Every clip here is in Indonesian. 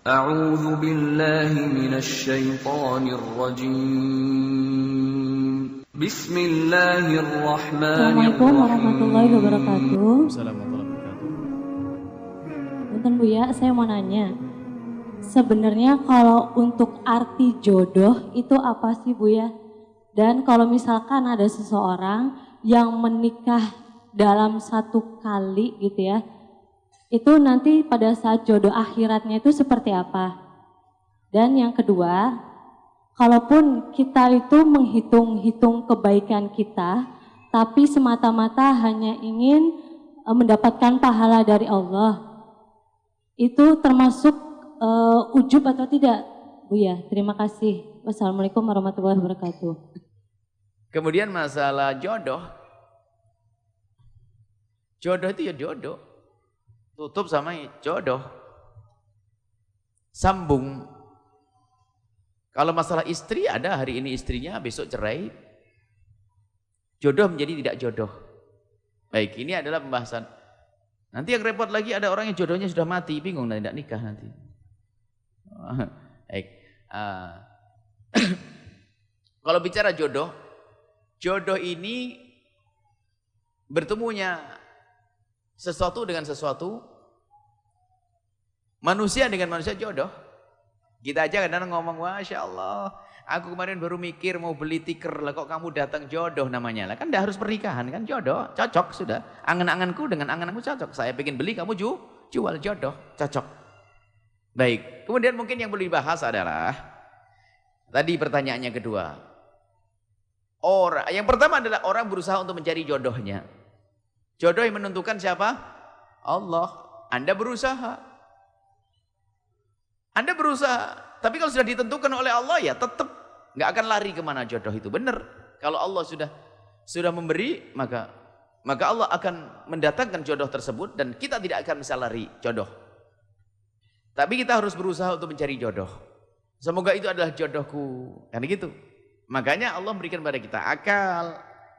أعوذ بالله من الشيطان الرجيم بسم الله الرحمن Assalamualaikum warahmatullahi wabarakatuh. Assalamualaikum warahmatullahi wabarakatuh. Bentar Bu ya, saya mau nanya. Sebenarnya kalau untuk arti jodoh itu apa sih Bu ya? Dan kalau misalkan ada seseorang yang menikah dalam satu kali gitu ya, itu nanti pada saat jodoh akhiratnya itu seperti apa? Dan yang kedua, kalaupun kita itu menghitung-hitung kebaikan kita, tapi semata-mata hanya ingin mendapatkan pahala dari Allah, itu termasuk ujub atau tidak, Bu ya? Terima kasih. Wassalamualaikum warahmatullahi wabarakatuh. Kemudian masalah jodoh. Jodoh itu ya jodoh. Tutup sama jodoh. Sambung. Kalau masalah istri ada hari ini istrinya, besok cerai. Jodoh menjadi tidak jodoh. Baik, ini adalah pembahasan. Nanti yang repot lagi ada orang yang jodohnya sudah mati, bingung dan tidak nikah nanti. Baik. Kalau bicara jodoh, jodoh ini bertemunya sesuatu dengan sesuatu, manusia dengan manusia jodoh. Kita aja kadang ngomong, Masya Allah, aku kemarin baru mikir mau beli tikar, lah kok kamu datang, jodoh namanya. Lah kan dah harus pernikahan, kan jodoh, cocok sudah. Angan-anganku dengan angan-anganku cocok. Saya pengen beli, kamu jual, jodoh, cocok. Baik, kemudian mungkin yang perlu dibahas adalah, tadi pertanyaannya kedua. Yang pertama adalah orang berusaha untuk mencari jodohnya. Jodoh yang menentukan siapa? Allah. Anda berusaha. Tapi kalau sudah ditentukan oleh Allah ya tetap nggak akan lari kemana jodoh itu. Benar. Kalau Allah sudah memberi, maka Allah akan mendatangkan jodoh tersebut dan kita tidak akan bisa lari jodoh. Tapi kita harus berusaha untuk mencari jodoh. Semoga itu adalah jodohku. Karena gitu. Makanya Allah memberikan kepada kita akal,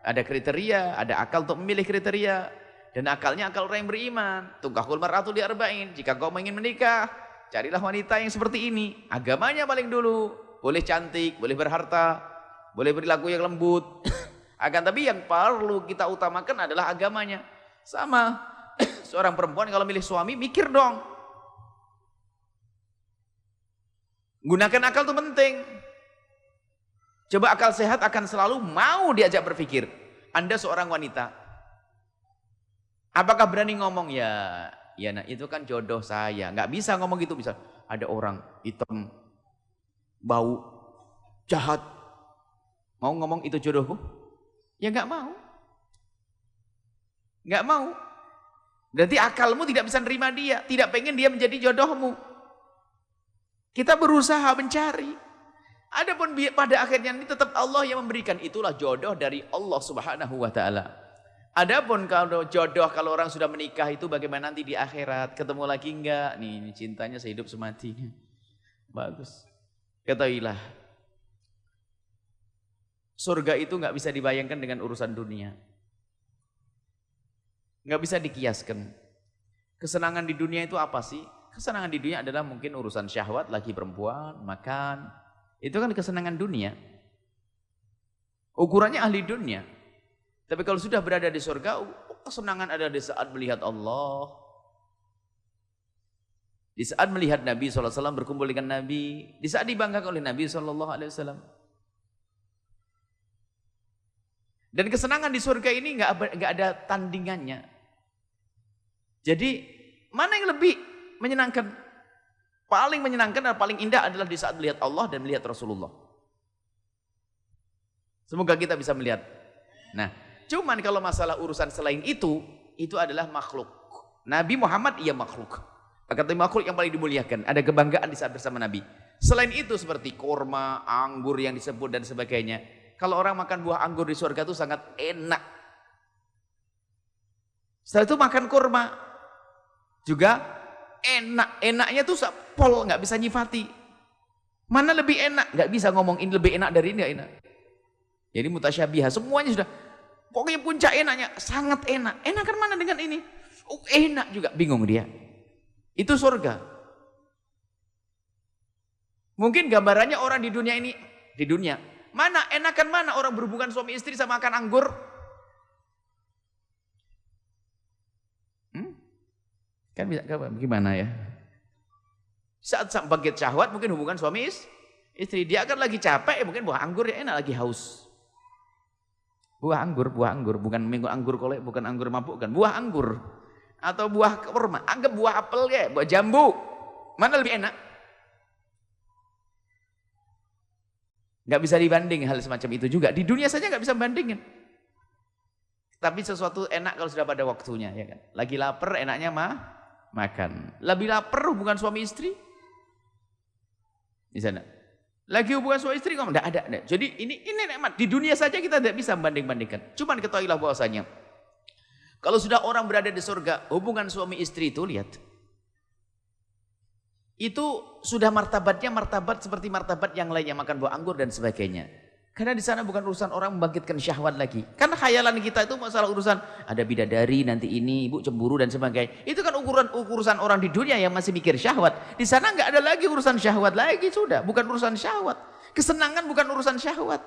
ada kriteria, ada akal untuk memilih kriteria. Dan akalnya akal orang yang beriman. Tunkahul mar'atu li arba'in. Jika kau ingin menikah, carilah wanita yang seperti ini. Agamanya paling dulu. Boleh cantik, boleh berharta, boleh perilaku yang lembut. Tapi yang perlu kita utamakan adalah agamanya. Sama. Seorang perempuan kalau milih suami, mikir dong. Gunakan akal itu penting. Coba akal sehat akan selalu mau diajak berpikir. Anda seorang wanita. Apakah berani ngomong? Ya nah itu kan jodoh saya. Nggak bisa ngomong gitu. Bisa ada orang hitam, bau, jahat. Mau ngomong itu jodohku? Ya nggak mau. Nggak mau. Berarti akalmu tidak bisa nerima dia. Tidak pengen dia menjadi jodohmu. Kita berusaha mencari. Adapun pada akhirnya ini tetap Allah yang memberikan. Itulah jodoh dari Allah Subhanahu wa ta'ala. Adapun kalau jodoh, kalau orang sudah menikah itu bagaimana nanti di akhirat, ketemu lagi enggak? Nih cintanya sehidup semati. Bagus. Ketahuilah, surga itu enggak bisa dibayangkan dengan urusan dunia. Enggak bisa dikiaskan. Kesenangan di dunia itu apa sih? Kesenangan di dunia adalah mungkin urusan syahwat, laki perempuan, makan. Itu kan kesenangan dunia. Ukurannya ahli dunia. Tapi kalau sudah berada di surga, kesenangan ada di saat melihat Allah. Di saat melihat Nabi SAW berkumpul dengan Nabi. Di saat dibanggakan oleh Nabi SAW. Dan kesenangan di surga ini nggak ada tandingannya. Jadi mana yang lebih menyenangkan? Paling menyenangkan dan paling indah adalah di saat melihat Allah dan melihat Rasulullah. Semoga kita bisa melihat. Nah, cuman kalau masalah urusan selain itu adalah makhluk. Nabi Muhammad ia makhluk. Kata makhluk yang paling dimuliakan. Ada kebanggaan di saat bersama Nabi. Selain itu seperti kurma, anggur yang disebut dan sebagainya. Kalau orang makan buah anggur di surga itu sangat enak. Setelah itu makan kurma juga enaknya tuh pol, nggak bisa nyifati. Mana lebih enak? Nggak bisa ngomong ini lebih enak dari ini, nggak enak. Jadi mutasyabihah, semuanya sudah. Pokoknya puncak enaknya, sangat enak. Enakan mana dengan ini? Oh, enak juga, bingung dia. Itu surga. Mungkin gambarannya orang di dunia ini, di dunia. Mana, enakan mana orang berhubungan suami istri sama makan anggur? Kan bisa, gimana ya? Saat bangkit syahwat mungkin hubungan suami istri. Dia akan lagi capek, mungkin buah anggur ya enak, lagi haus. Buah anggur, bukan minggu anggur kolek, bukan anggur mabuk, kan buah anggur atau buah kurma. Anggap buah apel ya, buah jambu. Mana lebih enak? Nggak bisa dibanding hal semacam itu juga. Di dunia saja nggak bisa bandingin. Tapi sesuatu enak kalau sudah pada waktunya, ya kan? Lagi lapar, enaknya makan. Lebih lapar hubungan suami istri? Di sana. Lagi hubungan suami istri kok enggak ada. Jadi ini nikmat. Di dunia saja kita tidak bisa banding-bandingkan. Cuman ketahuilah bahwasanya kalau sudah orang berada di surga, hubungan suami istri itu lihat. Itu sudah martabatnya martabat seperti martabat yang lainnya, makan buah anggur dan sebagainya. Karena di sana bukan urusan orang membangkitkan syahwat lagi. Kan khayalan kita itu masalah urusan ada bidadari nanti ini, ibu cemburu dan sebagainya. Itu kan urusan orang di dunia yang masih mikir syahwat. Di sana nggak ada lagi urusan syahwat lagi, sudah. Bukan urusan syahwat. Kesenangan bukan urusan syahwat.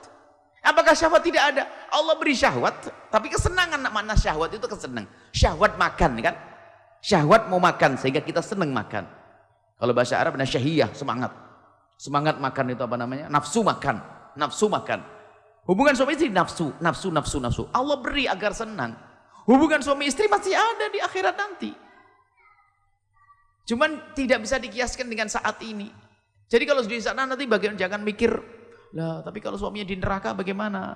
Apakah syahwat tidak ada? Allah beri syahwat, tapi kesenangan, makna syahwat itu kesenang. Syahwat makan kan? Syahwat mau makan sehingga kita senang makan. Kalau bahasa Arab ada syahiyah, semangat. Semangat makan itu apa namanya? Nafsu makan. Nafsu makan. Hubungan suami istri nafsu. Allah beri agar senang. Hubungan suami istri masih ada di akhirat nanti. Cuman tidak bisa dikiaskan dengan saat ini. Jadi kalau di sana nanti jangan mikir, lah tapi kalau suaminya di neraka bagaimana?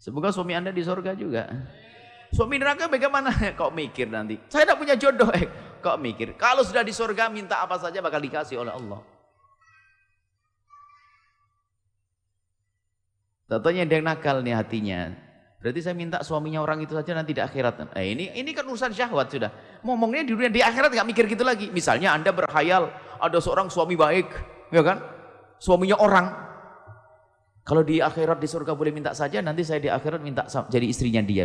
Semoga suami Anda di surga juga. Suami neraka bagaimana? Kok mikir nanti? Saya tidak punya jodoh. Kok mikir? Kalau sudah di surga minta apa saja bakal dikasih oleh Allah. Tentunya ada yang nakal nih hatinya. Berarti saya minta suaminya orang itu saja nanti di akhirat. Ini kan urusan syahwat sudah. Ngomongnya di dunia, di akhirat nggak mikir gitu lagi. Misalnya Anda berkhayal ada seorang suami baik, ya kan? Suaminya orang. Kalau di akhirat di surga boleh minta saja, nanti saya di akhirat minta jadi istrinya dia.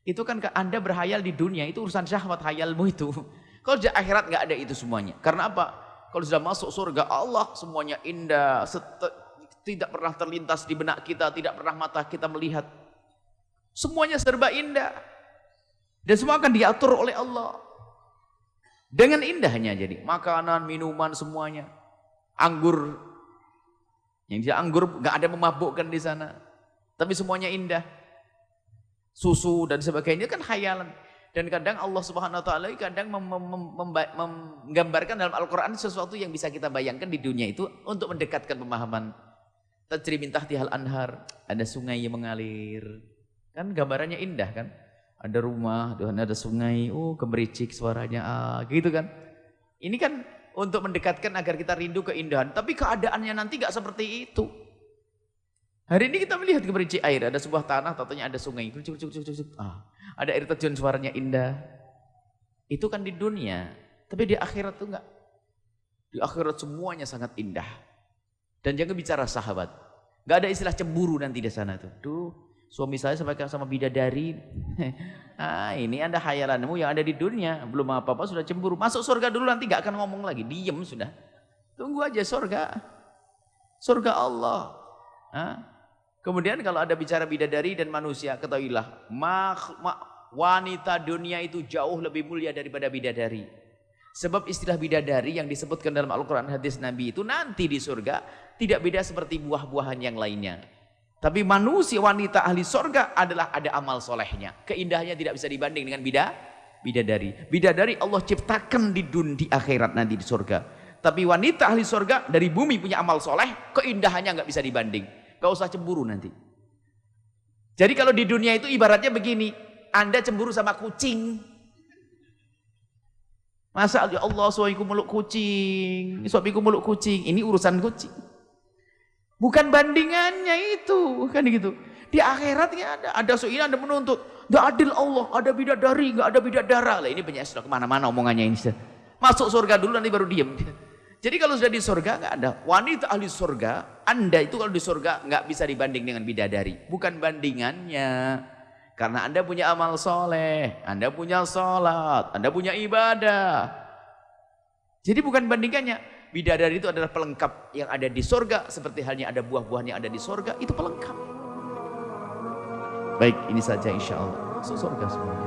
Itu kan Anda berkhayal di dunia, itu urusan syahwat, khayalmu itu. Kalau di akhirat nggak ada itu semuanya. Karena apa? Kalau sudah masuk surga Allah semuanya indah. Tidak pernah terlintas di benak kita, tidak pernah mata kita melihat. Semuanya serba indah. Dan semua akan diatur oleh Allah. Dengan indahnya jadi. Makanan, minuman, semuanya. Anggur. Yang dia anggur gak ada memabukkan di sana. Tapi semuanya indah. Susu dan sebagainya kan khayalan. Dan kadang Allah Subhanahu wa taala kadang menggambarkan dalam Al-Qur'an sesuatu yang bisa kita bayangkan di dunia itu untuk mendekatkan pemahaman. Tajri min tahtihal anhar, ada sungai yang mengalir. Kan gambarannya indah kan? Ada rumah, ada sungai, gemericik suaranya, gitu kan? Ini kan untuk mendekatkan agar kita rindu keindahan, tapi keadaannya nanti gak seperti itu. Hari ini kita melihat gemericik air, ada sebuah tanah, tatanya ada sungai, ada air terjun suaranya indah. Itu kan di dunia, tapi di akhirat tuh enggak. Di akhirat semuanya sangat indah. Dan jangan bicara sahabat. Gak ada istilah cemburu nanti di sana tuh. Duh, suami saya sama bidadari. Ini Anda khayalanmu yang ada di dunia. Belum apa-apa sudah cemburu. Masuk surga dulu nanti gak akan ngomong lagi. Diem sudah. Tunggu aja surga. Surga Allah. Kemudian kalau ada bicara bidadari dan manusia, ketahuilah. Wanita dunia itu jauh lebih mulia daripada bidadari. Sebab istilah bidadari yang disebutkan dalam Al-Quran hadis Nabi itu nanti di surga tidak beda seperti buah-buahan yang lainnya. Tapi manusia wanita ahli surga adalah ada amal solehnya. Keindahannya tidak bisa dibanding dengan bidadari. Bidadari Allah ciptakan di akhirat nanti di surga. Tapi wanita ahli surga dari bumi punya amal soleh, keindahannya nggak bisa dibanding. Gak usah cemburu nanti. Jadi kalau di dunia itu ibaratnya begini, Anda cemburu sama kucing. Masa ya Allah suamiku meluk kucing, suamiku meluk kucing, ini urusan kucing. Bukan bandingannya itu, kan gitu. Di akhiratnya ada soal Anda menuntut, nggak adil Allah, ada bidadari, nggak ada bidadara. Lah ini banyak sudah kemana-mana omongannya ini. Masuk surga dulu nanti baru diem. Jadi kalau sudah di surga nggak ada wanita ahli surga. Anda itu kalau di surga nggak bisa dibanding dengan bidadari. Bukan bandingannya. Karena Anda punya amal soleh, Anda punya sholat, Anda punya ibadah. Jadi bukan bandingannya. Bidadari itu adalah pelengkap yang ada di sorga. Seperti halnya ada buah-buahan yang ada di sorga. Itu pelengkap. Baik, ini saja insya Allah. Masuk sorga semuanya.